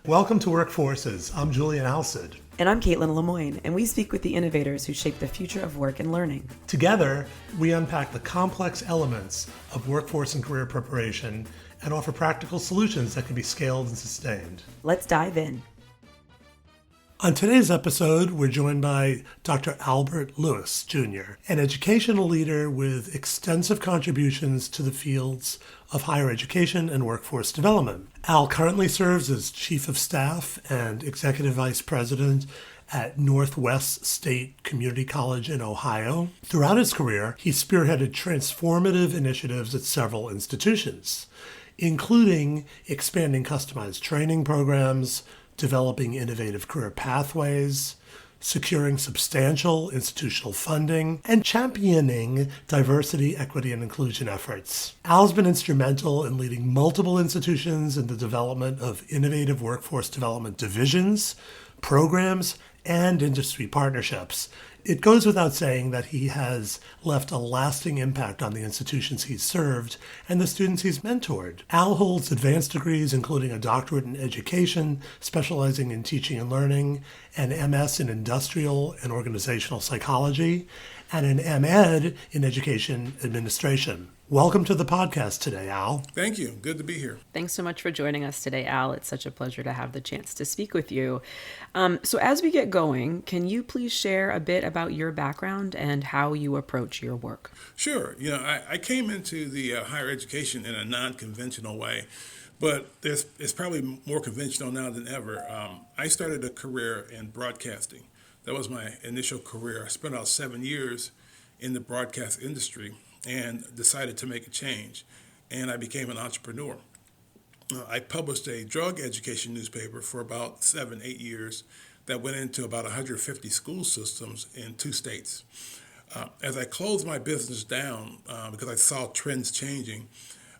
Welcome to Workforces. I'm Julian Alcid. And I'm Caitlin Lemoyne, and we speak with the innovators who shape the future of work and learning. Together, we unpack the complex elements of workforce and career preparation and offer practical solutions that can be scaled and sustained. Let's dive in. On today's episode, we're joined by Dr. Albert Lewis, Jr., an educational leader with extensive contributions to the fields of higher education and workforce development. Al currently serves as Chief of Staff and Executive Vice President at Northwest State Community College in Ohio. Throughout his career, he spearheaded transformative initiatives at several institutions, including expanding customized training programs, developing innovative career pathways, securing substantial institutional funding, and championing diversity, equity, and inclusion efforts. Al's been instrumental in leading multiple institutions in the development of innovative workforce development divisions, programs, and industry partnerships. It goes without saying that he has left a lasting impact on the institutions he's served and the students he's mentored. Al holds advanced degrees, including a doctorate in education, specializing in teaching and learning, an MS in industrial and organizational psychology, and an MEd in education administration. Welcome to the podcast today, Al. Thank you. Good to be here. Thanks so much for joining us today, Al. It's such a pleasure to have the chance to speak with you. So as we get going, can you please share a bit about your background and how you approach your work? Sure. I came into the higher education in a non-conventional way, but it's probably more conventional now than ever. I started a career in broadcasting. That was my initial career. I spent about 7 years in the broadcast industry and decided to make a change, and I became an entrepreneur. I published a drug education newspaper for about 7-8 years that went into about 150 school systems in 2 states. As I closed my business down, because I saw trends changing,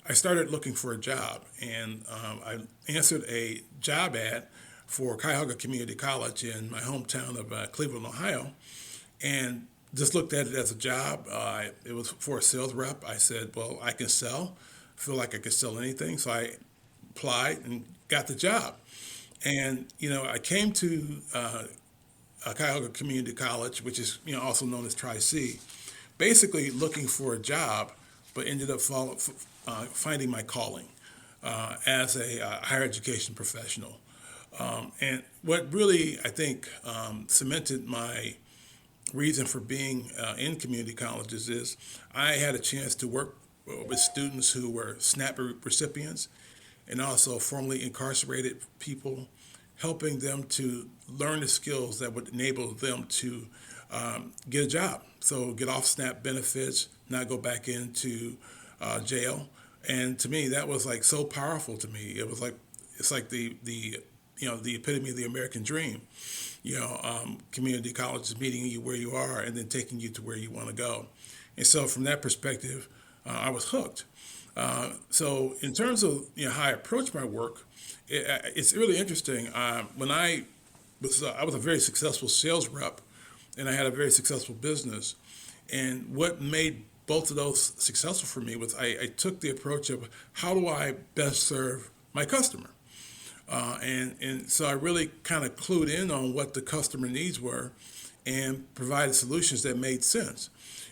I started looking for a job, and I answered a job ad for Cuyahoga Community College in my hometown of Cleveland, Ohio, and just looked at it as a job. It was for a sales rep. I said, well, I can sell. I feel like I can sell anything. So I applied and got the job. And, I came to Cuyahoga Community College, which is, also known as Tri-C, basically looking for a job, but ended up finding my calling as a higher education professional. And what really, I think, cemented my reason for being in community colleges is I had a chance to work with students who were SNAP recipients and also formerly incarcerated people, helping them to learn the skills that would enable them to get a job. So get off SNAP benefits, not go back into jail. And to me, that was like so powerful to me. It was like, it's like the epitome of the American dream. Community colleges meeting you where you are and then taking you to where you want to go. And so from that perspective, I was hooked. So in terms of how I approach my work, it's really interesting. When I was a very successful sales rep, and I had a very successful business. And what made both of those successful for me was I took the approach of how do I best serve my customer? And so I really kind of clued in on what the customer needs were and provided solutions that made sense.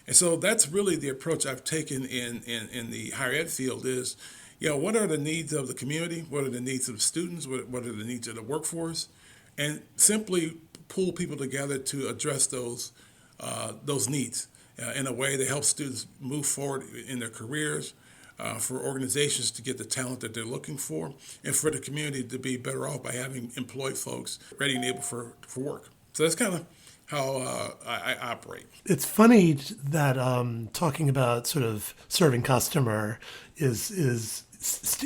And so that's really the approach I've taken in the higher ed field is, what are the needs of the community? What are the needs of students? What are the needs of the workforce? And simply pull people together to address those needs in a way that helps students move forward in their careers, for organizations to get the talent that they're looking for, and for the community to be better off by having employed folks ready and able for work. So that's kind of how I operate. It's funny that talking about sort of serving customer is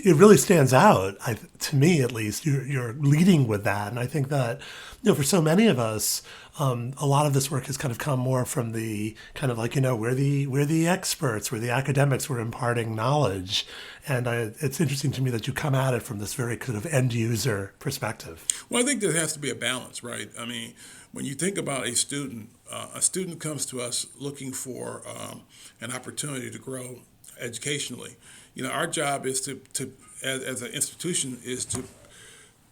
it really stands out, to me at least. You're leading with that, and I think that for so many of us, a lot of this work has kind of come more from the kind of like we're the experts, we're the academics, we're imparting knowledge, and it's interesting to me that you come at it from this very kind of end user perspective. Well, I think there has to be a balance, right? I mean, when you think about a student comes to us looking for an opportunity to grow educationally. Our job is to as an institution, is to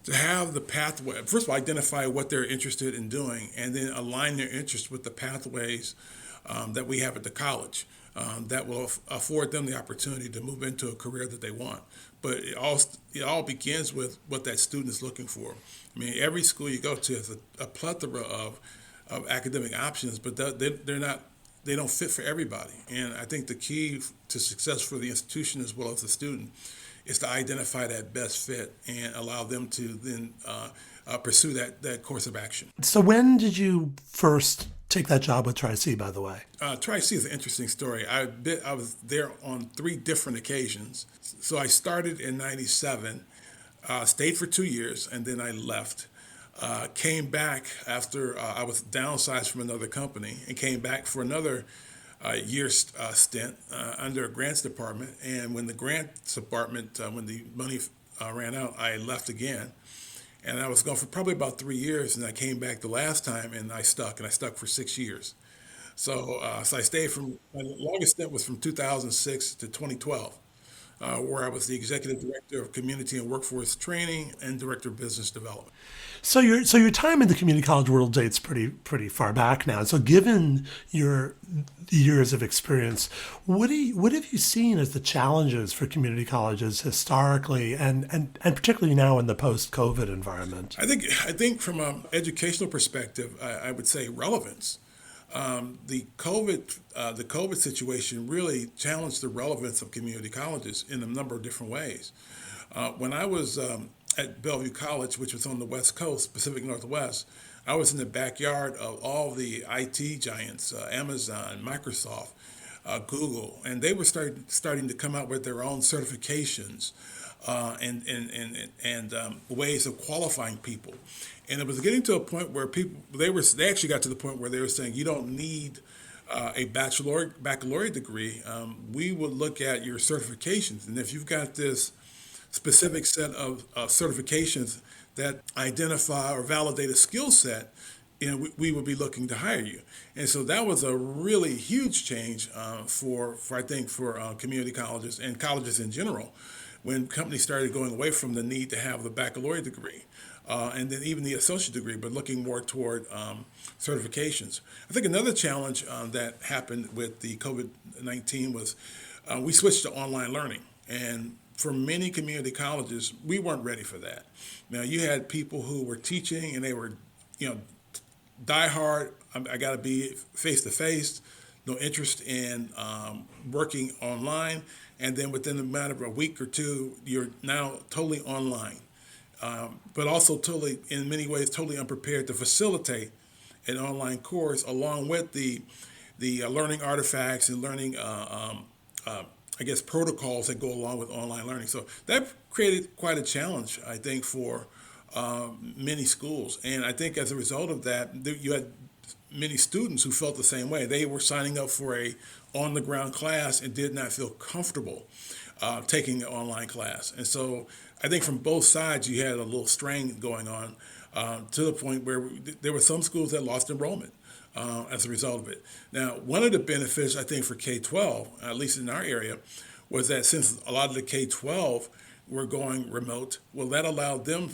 to have the pathway, first of all, identify what they're interested in doing, and then align their interests with the pathways that we have at the college that will afford them the opportunity to move into a career that they want. But it all begins with what that student is looking for. I mean, every school you go to has a plethora of academic options, but they don't fit for everybody. And I think the key to success for the institution as well as the student is to identify that best fit and allow them to then pursue that course of action. So when did you first take that job with Tri-C, by the way? Tri-C is an interesting story. I was there on 3 different occasions. So I started in '97, stayed for 2 years, and then I left. Came back after I was downsized from another company, and came back for another year stint under a grants department. And when the grants department, when the money ran out, I left again. And I was gone for probably about 3 years, and I came back the last time, and I stuck for 6 years. So I stayed my longest stint was from 2006 to 2012, where I was the executive director of community and workforce training and director of business development. So your time in the community college world dates pretty far back now. So given your years of experience, what have you seen as the challenges for community colleges historically and particularly now in the post-COVID environment? I think from an educational perspective, I would say relevance. The COVID situation really challenged the relevance of community colleges in a number of different ways. When I was at Bellevue College, which was on the West Coast, Pacific Northwest, I was in the backyard of all the IT giants, Amazon, Microsoft, Google, and they were starting to come out with their own certifications and ways of qualifying people. And it was getting to a point where they actually got to the point where they were saying, you don't need a baccalaureate degree. We would look at your certifications, and if you've got this specific set of certifications that identify or validate a skill set, and we would be looking to hire you. And so that was a really huge change for community colleges and colleges in general, when companies started going away from the need to have the baccalaureate degree. And then even the associate degree, but looking more toward certifications. I think another challenge that happened with the COVID-19 was we switched to online learning. And for many community colleges, we weren't ready for that. Now, you had people who were teaching and they were, diehard, I got to be face-to-face, no interest in working online. And then within a matter of a week or two, you're now totally online. But also in many ways, totally unprepared to facilitate an online course along with the learning artifacts and learning, protocols that go along with online learning. So that created quite a challenge, I think, for many schools. And I think as a result of that, you had many students who felt the same way. They were signing up for a on-the-ground class and did not feel comfortable taking an online class. And so I think from both sides, you had a little strain going on to the point where there were some schools that lost enrollment as a result of it. Now, one of the benefits, I think, for K-12, at least in our area, was that since a lot of the K-12 were going remote, well, that allowed them,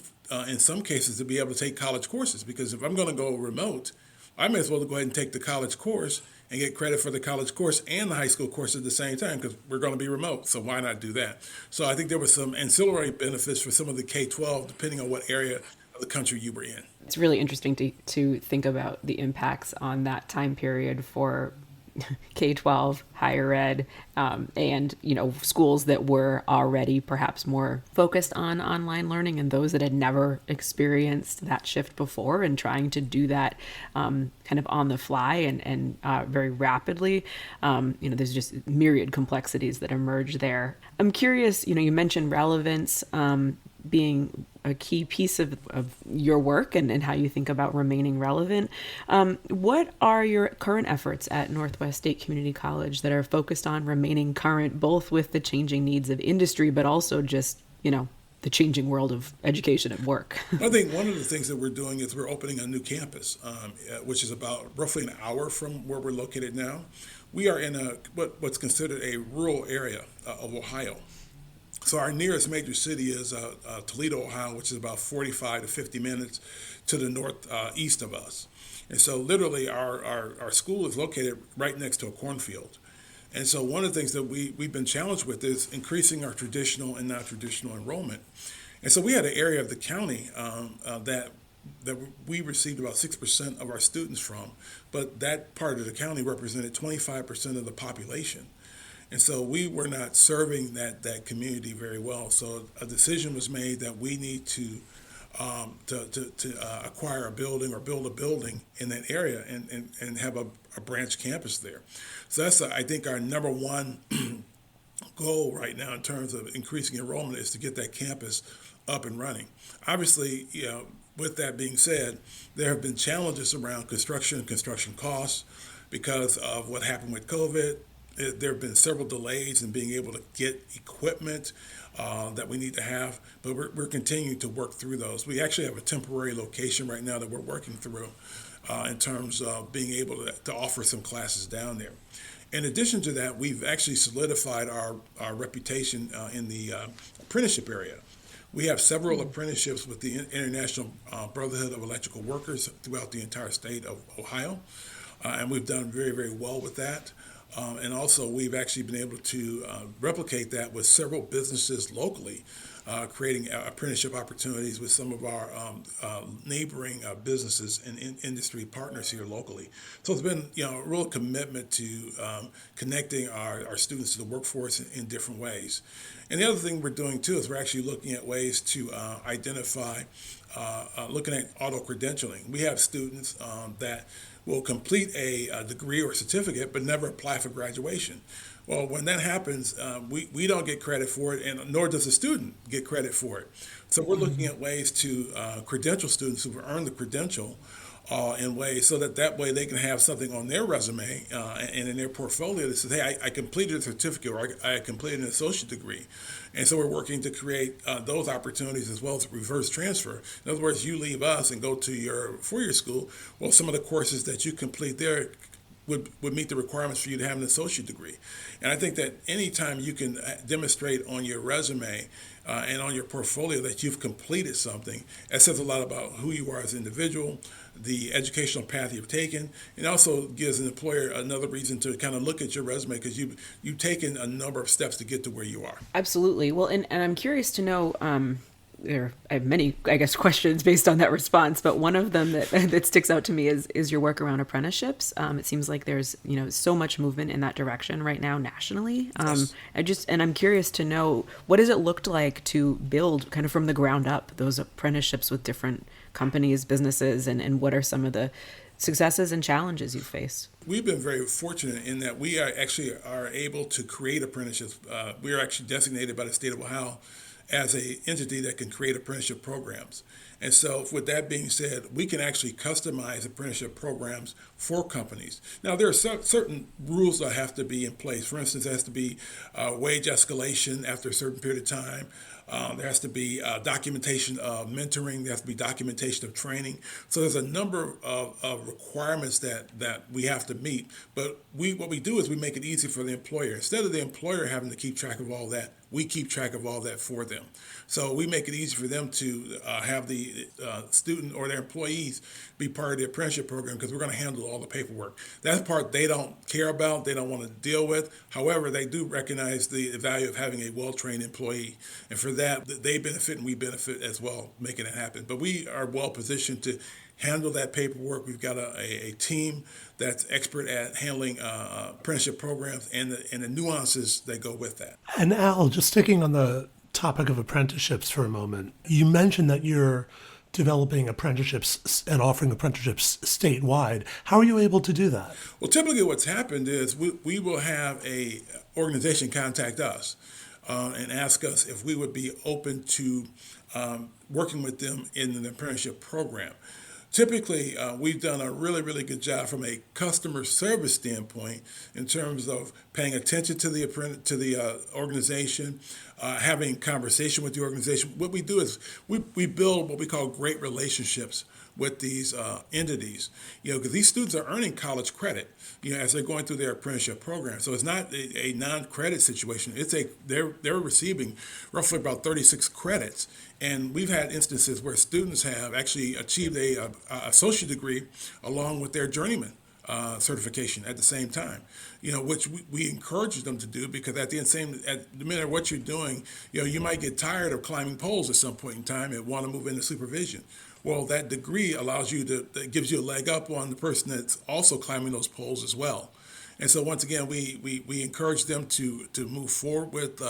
in some cases, to be able to take college courses. Because if I'm going to go remote, I may as well go ahead and take the college course and get credit for the college course and the high school course at the same time, because we're going to be remote. So why not do that? So I think there were some ancillary benefits for some of the K-12, depending on what area of the country you were in. It's really interesting to think about the impacts on that time period for K-12, higher ed, and schools that were already perhaps more focused on online learning, and those that had never experienced that shift before, and trying to do that kind of on the fly and very rapidly. There's just myriad complexities that emerge there. I'm curious, you mentioned relevance being a key piece of your work and how you think about remaining relevant. What are your current efforts at Northwest State Community College that are focused on remaining current, both with the changing needs of industry, but also just, the changing world of education and work? I think one of the things that we're doing is we're opening a new campus, which is about roughly an hour from where we're located now. We are in what's considered a rural area of Ohio. So our nearest major city is Toledo, Ohio, which is about 45 to 50 minutes to the northeast of us. And so literally our school is located right next to a cornfield. And so one of the things that we've been challenged with is increasing our traditional and non-traditional enrollment. And so we had an area of the county that we received about 6% of our students from, but that part of the county represented 25% of the population. And so we were not serving that community very well. So a decision was made that we need to acquire a building or build a building in that area and have a branch campus there. So that's, I think, our number one goal right now in terms of increasing enrollment is to get that campus up and running. Obviously, with that being said, there have been challenges around construction and construction costs because of what happened with COVID. There have been several delays in being able to get equipment that we need to have, but we're continuing to work through those. We actually have a temporary location right now that we're working through in terms of being able to offer some classes down there. In addition to that, we've actually solidified our reputation in the apprenticeship area. We have several apprenticeships with the International Brotherhood of Electrical Workers throughout the entire state of Ohio, and we've done very, very well with that. And also, we've actually been able to replicate that with several businesses locally, creating apprenticeship opportunities with some of our neighboring businesses and industry partners here locally. So it's been, a real commitment to connecting our students to the workforce in different ways. And the other thing we're doing too is we're actually looking at ways to identify, looking at auto credentialing. We have students that will complete a degree or certificate but never apply for graduation. Well, when that happens, we don't get credit for it, and nor does the student get credit for it. So we're looking at ways to credential students who've earned the credential in ways so that way they can have something on their resume and in their portfolio that says, hey, I completed a certificate or I completed an associate degree. And so we're working to create those opportunities as well as reverse transfer. In other words, you leave us and go to your four-year school. Well, some of the courses that you complete there would meet the requirements for you to have an associate degree. And I think that anytime you can demonstrate on your resume and on your portfolio that you've completed something, that says a lot about who you are as an individual, the educational path you've taken. It also gives an employer another reason to kind of look at your resume because you've taken a number of steps to get to where you are. Absolutely. Well, and I'm curious to know, I have many, I guess, questions based on that response, but one of them that sticks out to me is your work around apprenticeships. It seems like there's, so much movement in that direction right now nationally. Yes. I'm curious to know, what has it looked like to build kind of from the ground up those apprenticeships with different companies, businesses, and what are some of the successes and challenges you face? We've been very fortunate in that we are able to create apprenticeships. We are actually designated by the state of Ohio as an entity that can create apprenticeship programs. And so with that being said, we can actually customize apprenticeship programs for companies. Now, there are certain rules that have to be in place. For instance, there has to be wage escalation after a certain period of time. There has to be documentation of mentoring. There has to be documentation of training. So there's a number of requirements that we have to meet. But what we do is we make it easy for the employer. Instead of the employer having to keep track of all that, we keep track of all that for them. So we make it easy for them to have the student or their employees be part of the apprenticeship program because we're going to handle all the paperwork. That part they don't care about, they don't want to deal with. However, they do recognize the value of having a well-trained employee. And for that, they benefit and we benefit as well, making it happen. But we are well positioned to handle that paperwork. We've got a team that's expert at handling apprenticeship programs and the nuances that go with that. And Al, just sticking on the topic of apprenticeships for a moment, you mentioned that you're developing apprenticeships and offering apprenticeships statewide. How are you able to do that? Well, typically what's happened is we will have a organization contact us and ask us if we would be open to working with them in an apprenticeship program. Typically, we've done a really, really good job from a customer service standpoint in terms of paying attention to the organization, having conversation with the organization. What we do is we build what we call great relationships with these entities, because these students are earning college credit, as they're going through their apprenticeship program. So it's not a non-credit situation. They're receiving roughly about 36 credits, and we've had instances where students have actually achieved a associate degree along with their journeyman certification at the same time, which we encourage them to do, because at the minute what you're doing, you might get tired of climbing poles at some point in time and want to move into supervision. Well, that degree allows you that gives you a leg up on the person that's also climbing those poles as well. And so once again, we encourage them to move forward with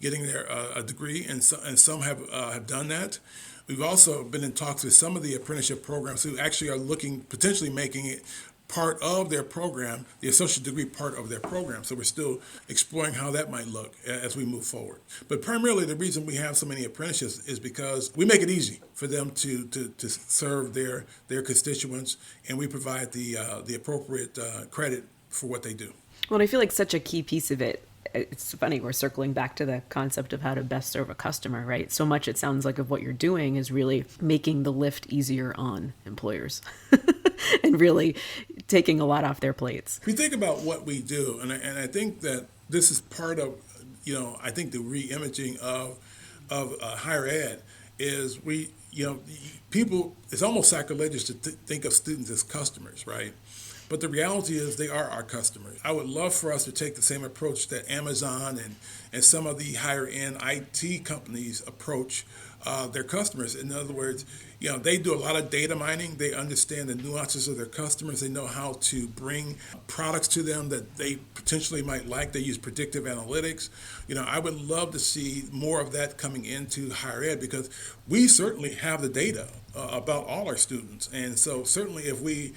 getting their a degree, and some have done that. We've also been in talks with some of the apprenticeship programs who actually are potentially making it part of their program, the associate degree part of their program. So we're still exploring how that might look as we move forward. But primarily the reason we have so many apprentices is because we make it easy for them to serve their constituents, and we provide the appropriate credit for what they do. Well, I feel like such a key piece of it. It's funny, we're circling back to the concept of how to best serve a customer, right? So much, it sounds like, of what you're doing is really making the lift easier on employers and really taking a lot off their plates. We think about what we do, and I think that this is part of, I think the re-imaging of higher ed is people, it's almost sacrilegious to think of students as customers, right? But the reality is they are our customers. I would love for us to take the same approach that Amazon and some of the higher end IT companies approach their customers. In other words, they do a lot of data mining. They understand the nuances of their customers. They know how to bring products to them that they potentially might like. They use predictive analytics. I would love to see more of that coming into higher ed, because we certainly have the data about all our students. And so certainly if we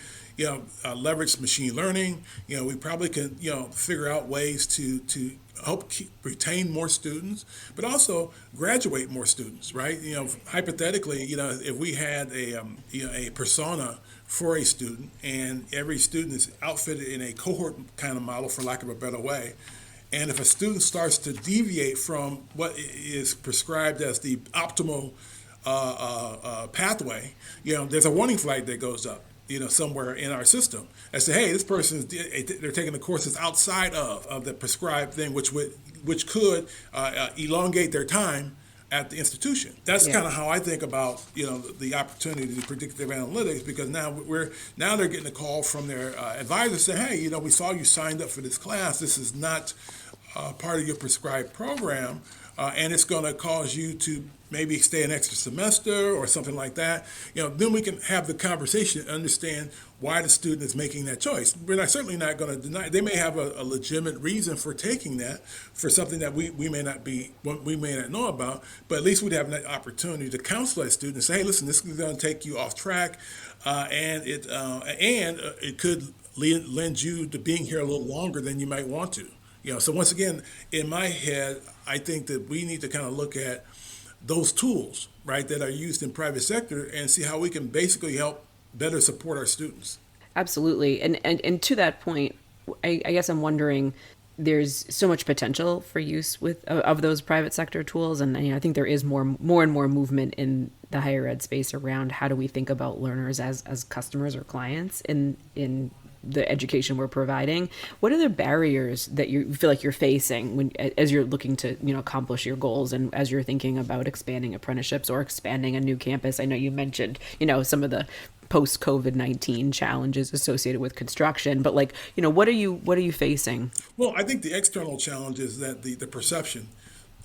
leverage machine learning, we probably can, figure out ways to help retain more students, but also graduate more students, right? Hypothetically, if we had a persona for a student, and every student is outfitted in a cohort kind of model, for lack of a better way, and if a student starts to deviate from what is prescribed as the optimal pathway, there's a warning flag that goes up, somewhere in our system, as to, hey, this person they're taking the courses outside of the prescribed thing, which could elongate their time at the institution. That's kind of how I think about the opportunity to do predictive analytics, because now they're getting a call from their advisor saying, hey, we saw you signed up for this class. This is not part of your prescribed program, and it's going to cause you to maybe stay an extra semester or something like that. Then we can have the conversation and understand why the student is making that choice. We're certainly not going to deny. They may have a legitimate reason for taking that, for something that we may not know about, but at least we'd have that opportunity to counsel that student and say, hey, listen, this is going to take you off track, and it could lend you to being here a little longer than you might want to. So once again, in my head, I think that we need to kind of look at those tools, right, that are used in private sector, and see how we can basically help better support our students. Absolutely. And to that point, I guess I'm wondering, there's so much potential for use of those private sector tools, and I think there is more and more movement in the higher ed space around how do we think about learners as customers or clients in the education we're providing. What are the barriers that you feel like you're facing as you're looking to accomplish your goals, and as you're thinking about expanding apprenticeships or expanding a new campus? I know you mentioned some of the post-COVID-19 challenges associated with construction, but what are you facing? Well, I think the external challenge is that the perception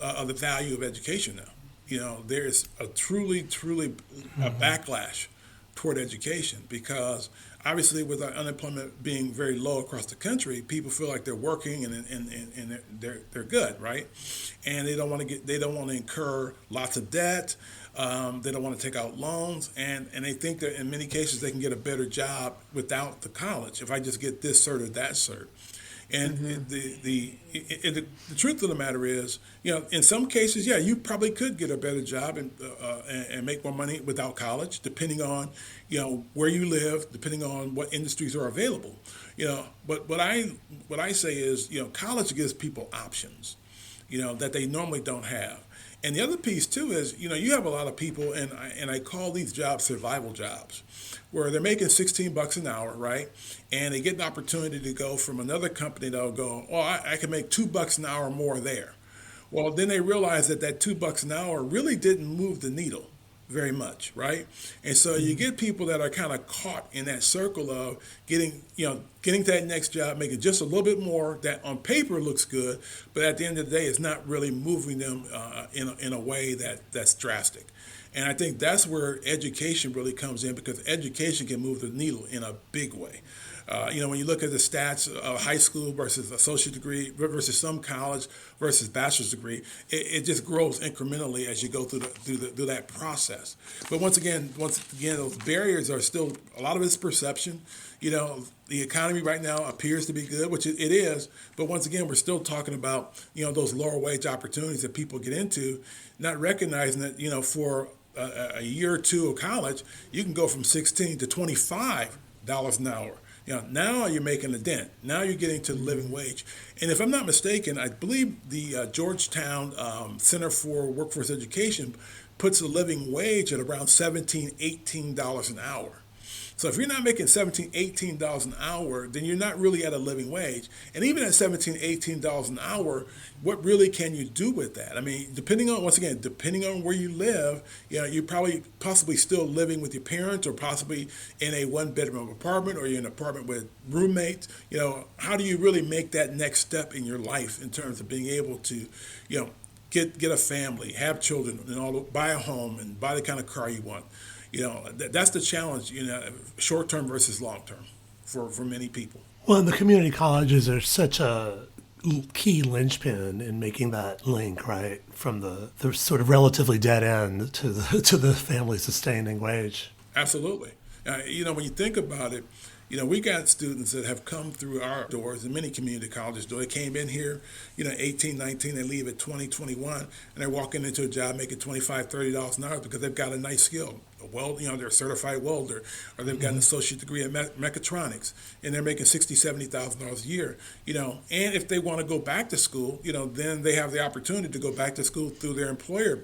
of the value of education now. There's a truly a backlash toward education, because obviously with our unemployment being very low across the country, people feel like they're working and they're good, right? And they don't want to incur lots of debt. They don't want to take out loans, and they think that in many cases they can get a better job without the college if I just get this cert or that cert. And the truth of the matter is, in some cases, you probably could get a better job and make more money without college, depending on, where you live, depending on what industries are available. But what I say is, college gives people options. that they normally don't have. And the other piece too is, you have a lot of people, and I call these jobs survival jobs, where they're making $16 an hour, right? And they get an opportunity to go from another company that'll go, oh, I can make $2 an hour more there. Well, then they realize that $2 an hour really didn't move the needle very much, right? And so you get people that are kind of caught in that circle of getting to that next job, making just a little bit more that on paper looks good, but at the end of the day, it's not really moving them in a way that's drastic. And I think that's where education really comes in, because education can move the needle in a big way. When you look at the stats of high school versus associate degree versus some college versus bachelor's degree, it just grows incrementally as you go through that process. But once again, those barriers are still, a lot of it's perception. The economy right now appears to be good, which it is. But once again, we're still talking about, those lower wage opportunities that people get into, not recognizing that, for a year or two of college, you can go from $16 to $25 an hour. Now you're making a dent. Now you're getting to the living wage. And if I'm not mistaken, I believe the Georgetown Center for Workforce Education puts the living wage at around $17, $18 an hour. So if you're not making $17, $18 an hour, then you're not really at a living wage. And even at $17, $18 an hour, what really can you do with that? I mean, depending on where you live, you're probably possibly still living with your parents, or possibly in a one-bedroom apartment, or you're in an apartment with roommates. How do you really make that next step in your life in terms of being able to, get a family, have children, and buy a home and buy the kind of car you want? That's the challenge, short term versus long term for many people. Well, and the community colleges are such a key linchpin in making that link, right, from the sort of relatively dead end to the family sustaining wage. Absolutely. When you think about it, we got students that have come through our doors, and many community colleges do. They came in here, 18, 19, they leave at 20, 21, and they're walking into a job making $25, $30 an hour because they've got a nice skill. They're a certified welder, or they've got an associate degree in mechatronics, and they're making $60,000, $70,000 a year. And if they want to go back to school, then they have the opportunity to go back to school through their employer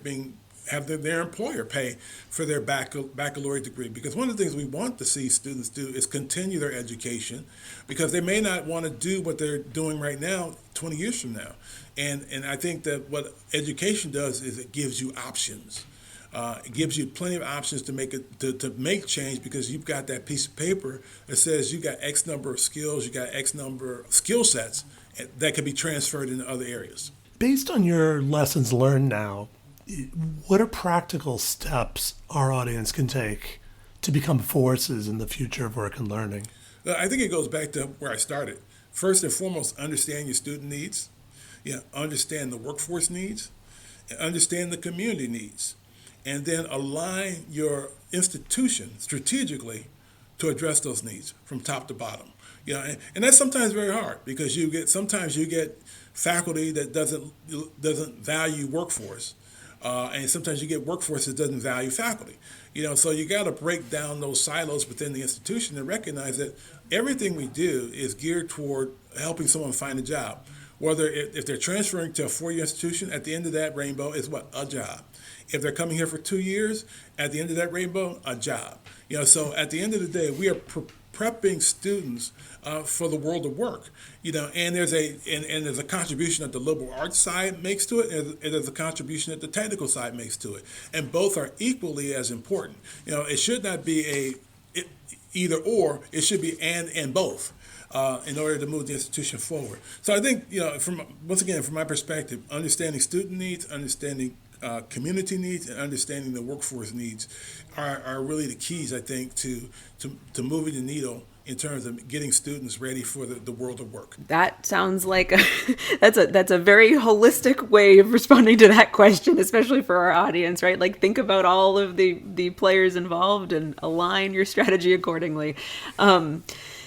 have their employer pay for their baccalaureate degree. Because one of the things we want to see students do is continue their education, because they may not want to do what they're doing right now 20 years from now. And I think that what education does is it gives you options. It gives you plenty of options to make change, because you've got that piece of paper that says you got X number of skills, you got X number of skill sets that can be transferred into other areas. Based on your lessons learned now, what are practical steps our audience can take to become forces in the future of work and learning? I think it goes back to where I started. First and foremost, understand your student needs, understand the workforce needs, and understand the community needs. And then align your institution strategically to address those needs from top to bottom. And that's sometimes very hard, because sometimes you get faculty that doesn't value workforce, and sometimes you get workforce that doesn't value faculty. So you got to break down those silos within the institution and recognize that everything we do is geared toward helping someone find a job. Whether if they're transferring to a 4-year institution, at the end of that rainbow is what? A job. If they're coming here for 2 years, at the end of that rainbow, a job. So at the end of the day, we are prepping students for the world of work. And there's a contribution that the liberal arts side makes to it, and there's a contribution that the technical side makes to it, and both are equally as important. It should not be either or. It should be and both. In order to move the institution forward. So I think, from my perspective, understanding student needs, understanding community needs, and understanding the workforce needs are really the keys, I think, to moving the needle in terms of getting students ready for the world of work. That sounds like that's a very holistic way of responding to that question, especially for our audience, right? Like, think about all of the players involved and align your strategy accordingly.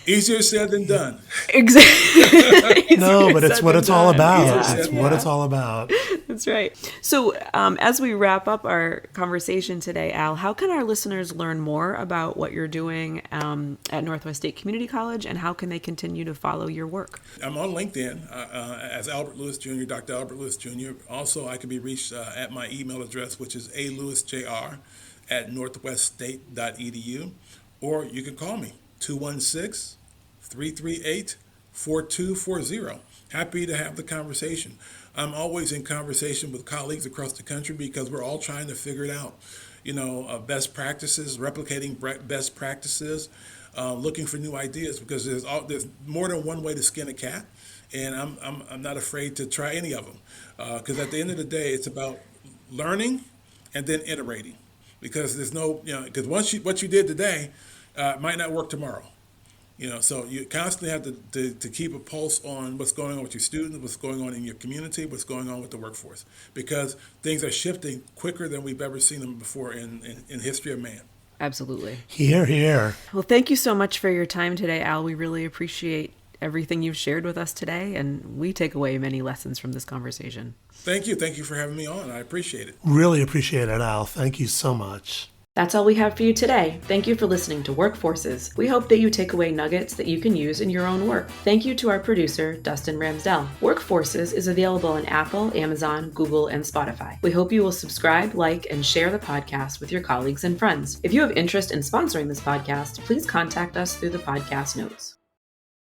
Easier said than done. Exactly. No, but it's what it's all about. It's what it's all about. That's right. So as we wrap up our conversation today, Al, how can our listeners learn more about what you're doing at Northwest State Community College, and how can they continue to follow your work? I'm on LinkedIn as Albert Lewis Jr., Dr. Albert Lewis Jr. Also, I can be reached at my email address, which is alewisjr@northweststate.edu, or you can call me, 216-338-4240. Happy to have the conversation. I'm always in conversation with colleagues across the country because we're all trying to figure it out. Best practices, replicating best practices, looking for new ideas, because there's more than one way to skin a cat, and I'm not afraid to try any of them, because at the end of the day, it's about learning and then iterating, because because what you did today might not work tomorrow. So you constantly have to keep a pulse on what's going on with your students, what's going on in your community, what's going on with the workforce, because things are shifting quicker than we've ever seen them before in history of man. Absolutely. Hear, hear. Well, thank you so much for your time today, Al. We really appreciate everything you've shared with us today, and we take away many lessons from this conversation. Thank you. Thank you for having me on. I appreciate it. Really appreciate it, Al. Thank you so much. That's all we have for you today. Thank you for listening to Workforces. We hope that you take away nuggets that you can use in your own work. Thank you to our producer, Dustin Ramsdell. Workforces is available on Apple, Amazon, Google, and Spotify. We hope you will subscribe, like, and share the podcast with your colleagues and friends. If you have interest in sponsoring this podcast, please contact us through the podcast notes.